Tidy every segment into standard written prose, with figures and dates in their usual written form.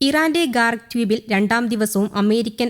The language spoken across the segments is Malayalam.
ഇറാന്റെ ഗാർഗ് ദ്വീപിൽ രണ്ടാം ദിവസവും അമേരിക്കൻ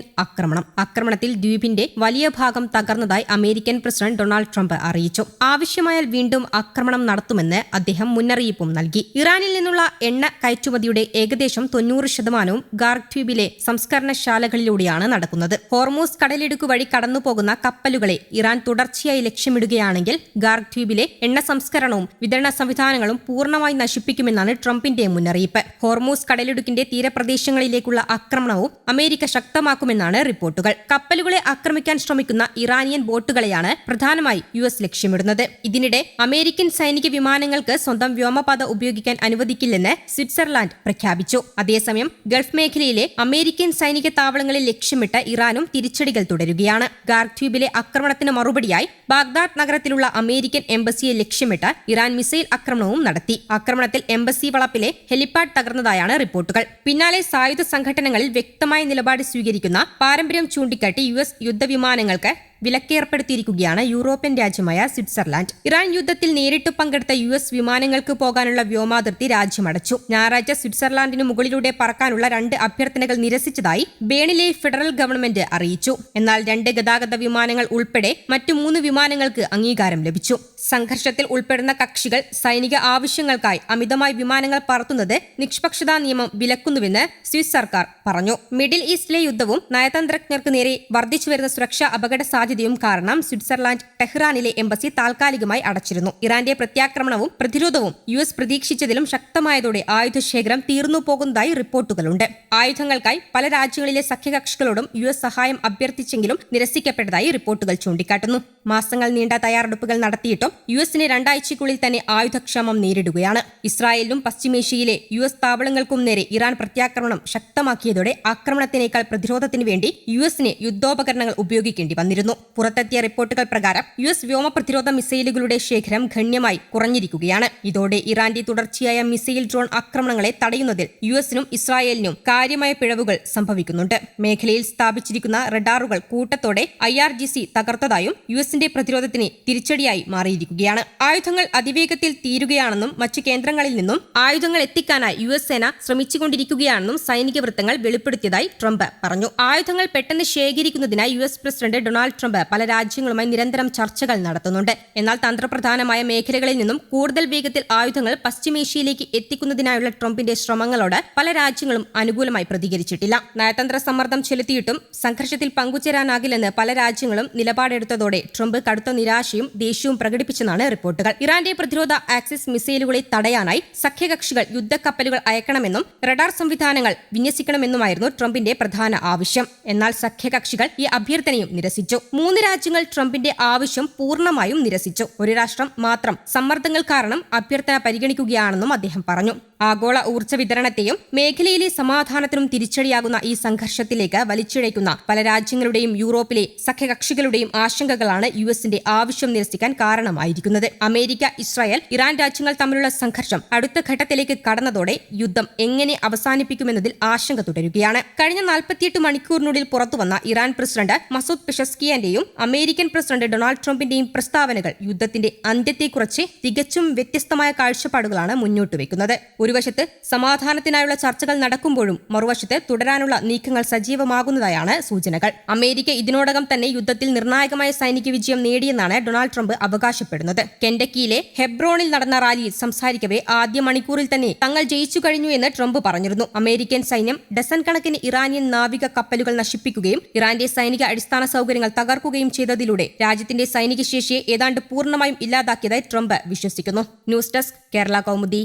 ആക്രമണത്തിൽ ദ്വീപിന്റെ വലിയ ഭാഗം തകർന്നതായി അമേരിക്കൻ പ്രസിഡന്റ് ഡൊണാൾഡ് ട്രംപ് അറിയിച്ചു. ആവശ്യമായാൽ വീണ്ടും ആക്രമണം നടത്തുമെന്ന് അദ്ദേഹം മുന്നറിയിപ്പും നൽകി. ഇറാനിൽ നിന്നുള്ള എണ്ണ കയറ്റുമതിയുടെ ഏകദേശം 90% ഗാർഗ് ദ്വീപിലെ സംസ്കരണശാലകളിലൂടെയാണ് നടക്കുന്നത്. ഹോർമൂസ് കടലിടുക്ക് വഴി കടന്നുപോകുന്ന കപ്പലുകളെ ഇറാൻ തുടർച്ചയായി ലക്ഷ്യമിടുകയാണെങ്കിൽ ഗാർഗ് ദ്വീപിലെ എണ്ണ സംസ്കരണവും വിതരണ സംവിധാനങ്ങളും പൂർണ്ണമായി നശിപ്പിക്കുമെന്നാണ് ട്രംപിന്റെ മുന്നറിയിപ്പ്. ഹോർമൂസ് കടലിടുക്കിന്റെ പ്രദേശങ്ങളിലേക്കുള്ള ആക്രമണവും അമേരിക്ക ശക്തമാക്കുമെന്നാണ് റിപ്പോർട്ടുകൾ. കപ്പലുകളെ ആക്രമിക്കാൻ ശ്രമിക്കുന്ന ഇറാനിയൻ ബോട്ടുകളെയാണ് പ്രധാനമായി യുഎസ് ലക്ഷ്യമിടുന്നത്. ഇതിനിടെ അമേരിക്കൻ സൈനിക വിമാനങ്ങൾക്ക് സ്വന്തം വ്യോമപാത ഉപയോഗിക്കാൻ അനുവദിക്കില്ലെന്ന് സ്വിറ്റ്സർലാൻഡ് പ്രഖ്യാപിച്ചു. അതേസമയം ഗൾഫ് മേഖലയിലെ അമേരിക്കൻ സൈനിക താവളങ്ങളിൽ ലക്ഷ്യമിട്ട് ഇറാനും തിരിച്ചടികൾ തുടരുകയാണ്. ഗാർഗ് ദ്വീപിലെ ആക്രമണത്തിന് മറുപടിയായി ബാഗ്ദാദ് നഗരത്തിലുള്ള അമേരിക്കൻ എംബസിയെ ലക്ഷ്യമിട്ട് ഇറാൻ മിസൈൽ ആക്രമണവും നടത്തി. ആക്രമണത്തിൽ എംബസി വളപ്പിലെ ഹെലിപാഡ് തകർന്നതായാണ് റിപ്പോർട്ടുകൾ. പിന്നാലെ സായുധ സംഘടനകളിൽ വ്യക്തമായ നിലപാട് സ്വീകരിക്കുന്ന പാരമ്പര്യം ചൂണ്ടിക്കാട്ടി യുഎസ് യുദ്ധവിമാനങ്ങൾക്ക് വിലക്കേർപ്പെടുത്തിയിരിക്കുകയാണ് യൂറോപ്യൻ രാജ്യമായ സ്വിറ്റ്സർലാൻഡ്. ഇറാൻ യുദ്ധത്തിൽ നേരിട്ട് പങ്കെടുത്ത യുഎസ് വിമാനങ്ങൾക്ക് പോകാനുള്ള വ്യോമാതിർത്തി രാജ്യമടച്ചു. ഞായറാഴ്ച സ്വിറ്റ്സർലാൻഡിന് മുകളിലൂടെ പറക്കാനുള്ള 2 അഭ്യർത്ഥനകൾ നിരസിച്ചതായി ബേണിലെ ഫെഡറൽ ഗവൺമെന്റ് അറിയിച്ചു. എന്നാൽ 2 ഗതാഗത വിമാനങ്ങൾ ഉൾപ്പെടെ മറ്റു 3 വിമാനങ്ങൾക്ക് അംഗീകാരം ലഭിച്ചു. സംഘർഷത്തിൽ ഉൾപ്പെടുന്ന കക്ഷികൾ സൈനിക ആവശ്യങ്ങൾക്കായി അമിതമായി വിമാനങ്ങൾ പറത്തുന്നത് നിഷ്പക്ഷതാ നിയമം വിലക്കുന്നുവെന്ന് സ്വിസ് സർക്കാർ പറഞ്ഞു. മിഡിൽ ഈസ്റ്റിലെ യുദ്ധവും നയതന്ത്രജ്ഞർക്ക് നേരെ വർദ്ധിച്ചുവരുന്ന സുരക്ഷാ അപകട സാധ്യതയും കാരണം സ്വിറ്റ്സർലാൻഡ് ടെഹ്റാനിലെ എംബസി താൽക്കാലികമായി അടച്ചിരുന്നു. ഇറാന്റെ പ്രത്യാക്രമണവും പ്രതിരോധവും യുഎസ് പ്രതീക്ഷിച്ചതിലും ശക്തമായതോടെ ആയുധശേഖരം തീർന്നു പോകുന്നതായി റിപ്പോർട്ടുകളുണ്ട്. ആയുധങ്ങൾക്കായി പല രാജ്യങ്ങളിലെ സഖ്യകക്ഷികളോടും യുഎസ് സഹായം അഭ്യർത്ഥിച്ചെങ്കിലും നിരസിക്കപ്പെട്ടതായി റിപ്പോർട്ടുകൾ ചൂണ്ടിക്കാട്ടുന്നു. മാസങ്ങൾ നീണ്ട തയ്യാറെടുപ്പുകൾ നടത്തിയിട്ടും യുഎസിന് 2 ആഴ്ചയ്ക്കുള്ളിൽ തന്നെ ആയുധക്ഷാമം നേരിടുകയാണ്. ഇസ്രായേലിലും പശ്ചിമേഷ്യയിലെ യുഎസ് താവളങ്ങൾക്കും നേരെ ഇറാൻ പ്രത്യാക്രമണം ശക്തമാക്കിയതോടെ ആക്രമണത്തിനേക്കാൾ പ്രതിരോധത്തിന് വേണ്ടി യുഎസിന് യുദ്ധോപകരണങ്ങൾ ഉപയോഗിക്കേണ്ടി വന്നിരുന്നു. പുറത്തെത്തിയ റിപ്പോർട്ടുകൾ പ്രകാരം യുഎസ് വ്യോമ പ്രതിരോധ മിസൈലുകളുടെ ശേഖരം ഗണ്യമായി കുറഞ്ഞിരിക്കുകയാണ്. ഇതോടെ ഇറാന്റെ തുടർച്ചയായ മിസൈൽ ഡ്രോൺ ആക്രമണങ്ങളെ തടയുന്നതിൽ യുഎസിനും ഇസ്രായേലിനും കാര്യമായ പിഴവുകൾ സംഭവിക്കുന്നുണ്ട്. മേഖലയിൽ സ്ഥാപിച്ചിരിക്കുന്ന റഡാറുകൾ കൂട്ടത്തോടെ IRGC തകർത്തതായും യുഎസിന്റെ പ്രതിരോധത്തിന് തിരിച്ചടിയായി മാറിയിരിക്കുകയാണ്. ആയുധങ്ങൾ അതിവേഗത്തിൽ തീരുകയാണെന്നും മറ്റു കേന്ദ്രങ്ങളിൽ നിന്നും ആയുധങ്ങൾ എത്തിക്കാനായി യുഎസ് സേന ശ്രമിച്ചുകൊണ്ടിരിക്കുകയാണെന്നും സൈനിക വൃത്തങ്ങൾ വെളിപ്പെടുത്തിയതായി ട്രംപ് പറഞ്ഞു. ആയുധങ്ങൾ പെട്ടെന്ന് ശേഖരിക്കുന്നതിനായി യുഎസ് പ്രസിഡന്റ് ഡൊണാൾഡ് ട്രംപ് പല രാജ്യങ്ങളുമായി നിരന്തരം ചർച്ചകൾ നടത്തുന്നുണ്ട്. എന്നാൽ തന്ത്രപ്രധാനമായ മേഖലകളിൽ നിന്നും കൂടുതൽ വേഗത്തിൽ ആയുധങ്ങൾ പശ്ചിമേഷ്യയിലേക്ക് എത്തിക്കുന്നതിനായുള്ള ട്രംപിന്റെ ശ്രമങ്ങളോട് പല രാജ്യങ്ങളും അനുകൂലമായി പ്രതികരിച്ചിട്ടില്ല. നയതന്ത്ര സമ്മർദ്ദം ചെലുത്തിയിട്ടും സംഘർഷത്തിൽ പങ്കുചേരാനാകില്ലെന്ന് പല രാജ്യങ്ങളും നിലപാടെടുത്തതോടെ ട്രംപ് കടുത്ത നിരാശയും ദേഷ്യവും പ്രകടിപ്പിച്ചെന്നാണ് റിപ്പോർട്ടുകൾ. ഇറാന്റെ പ്രതിരോധ ആക്സിസ് മിസൈലുകളെ തടയാനായി സഖ്യകക്ഷികൾ യുദ്ധക്കപ്പലുകൾ അയക്കണമെന്നും റഡാർ സംവിധാനങ്ങൾ വിന്യസിക്കണമെന്നുമായിരുന്നു ട്രംപിന്റെ പ്രധാന ആവശ്യം. എന്നാൽ സഖ്യകക്ഷികൾ ഈ അഭ്യർത്ഥനയും നിരസിച്ചു. 3 രാജ്യങ്ങൾ ട്രംപിന്റെ ആവശ്യം പൂർണ്ണമായും നിരസിച്ചു. ഒരു രാഷ്ട്രം മാത്രം സമ്മർദ്ദങ്ങൾ കാരണം അഭ്യർത്ഥന പരിഗണിക്കുകയാണെന്നും അദ്ദേഹം പറഞ്ഞു. ആഗോള ഊർജ്ജ വിതരണത്തെയും മേഖലയിലെ സമാധാനത്തിനും തിരിച്ചടിയാകുന്ന ഈ സംഘർഷത്തിലേക്ക് വലിച്ചിഴയ്ക്കുന്ന പല രാജ്യങ്ങളുടെയും യൂറോപ്പിലെ സഖ്യകക്ഷികളുടെയും ആശങ്കകളാണ് യുഎസിന്റെ ആവശ്യം നിരസിക്കാൻ കാരണമായിരിക്കുന്നത്. അമേരിക്ക, ഇസ്രായേൽ, ഇറാൻ രാജ്യങ്ങൾ തമ്മിലുള്ള സംഘർഷം അടുത്ത ഘട്ടത്തിലേക്ക് കടന്നതോടെ യുദ്ധം എങ്ങനെ അവസാനിപ്പിക്കുമെന്നതിൽ ആശങ്ക തുടരുകയാണ്. കഴിഞ്ഞ 48 മണിക്കൂറിനുള്ളിൽ പുറത്തുവന്ന ഇറാൻ പ്രസിഡന്റ് മസൂദ് പെഷസ്കിയാന്റെയും അമേരിക്കൻ പ്രസിഡന്റ് ഡൊണാൾഡ് ട്രംപിന്റെയും പ്രസ്താവനകൾ യുദ്ധത്തിന്റെ അന്ത്യത്തെക്കുറിച്ച് തികച്ചും വ്യത്യസ്തമായ കാഴ്ചപ്പാടുകളാണ് മുന്നോട്ട് വെക്കുന്നത്. ഒരു വശത്ത് സമാധാനത്തിനായുള്ള ചർച്ചകൾ നടക്കുമ്പോഴും മറുവശത്ത് തുടരാനുള്ള നീക്കങ്ങൾ സജീവമാകുന്നതായാണ് സൂചനകൾ. അമേരിക്ക ഇതിനോടകം തന്നെ യുദ്ധത്തിൽ നിർണായകമായ സൈനിക വിജയം നേടിയെന്നാണ് ഡൊണാൾഡ് ട്രംപ് അവകാശപ്പെടുന്നത്. കെൻഡക്കിയിലെ ഹെബ്രോണിൽ നടന്ന റാലിയിൽ സംസാരിക്കവേ ആദ്യ മണിക്കൂറിൽ തന്നെ തങ്ങൾ ജയിച്ചു കഴിഞ്ഞു എന്ന് ട്രംപ് പറഞ്ഞിരുന്നു. അമേരിക്കൻ സൈന്യം ഡസൻ കണക്കിന് ഇറാനിയൻ നാവിക കപ്പലുകൾ നശിപ്പിക്കുകയും ഇറാന്റെ സൈനിക അടിസ്ഥാന സൗകര്യങ്ങൾ തകർക്കുകയും ചെയ്തതിലൂടെ രാജ്യത്തിന്റെ സൈനിക ശേഷിയെ ഏതാണ്ട് പൂർണ്ണമായും ഇല്ലാതാക്കിയതായി ട്രംപ് വിശ്വസിക്കുന്നു. News desk Kerala Kaumudi.